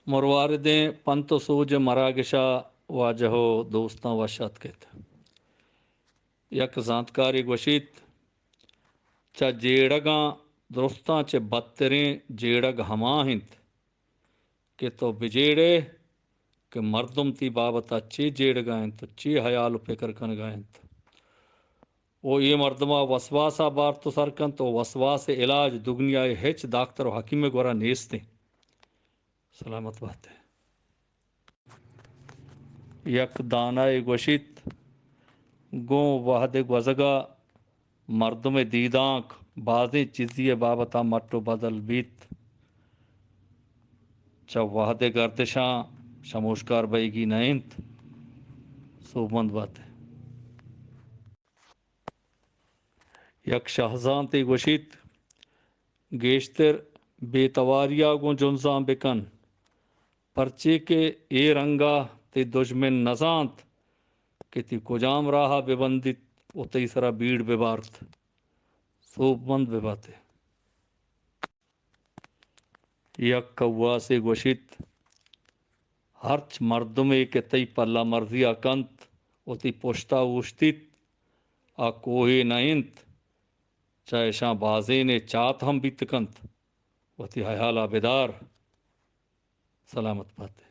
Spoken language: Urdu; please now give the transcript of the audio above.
مرواردیں پنت سوج مراگشا واجہو دوستاں وشت کت یک زانتکاری گوشید چا جیڑگاں درستاں چے بدترین جیڑگ ہما ہنت کہ تو بجیڑے کہ مردم تی بابتا چی جیڑگائیں تو چی حیال و فکر کن گائیں وہ یہ مردمہ وسواسا بار تو سرکن تو وسواس علاج دگنیائے ہچ داکتر و حکیم گورا نیستیں سلامت بات ہے یک دانائے گوشت گوں وحد گوزگا مردم دیدانک بازیں چیزی بابتا مٹو بدل بیت چا وحد گردشاں شموشکار بیگی نائنت سوبمند بات ہے یک شاہزان تے گوشت گیشتر بے تواریا گوں جنزاں بکن پرچے کے اے رنگا تے دشمن نزانت کہ تی کجام راہا ببندت و تیسرا بیڑ ببارت سوب مند بباتے یک کوا سے گوشت ہرچ مردمے کے تی پلا مرضیا کنت و تی پشتا اوشتت آ کوہے نائنت چاہے شاں بازے نے چات ہم بیت کنت و تی حیالہ بیدار سلامت بات ہے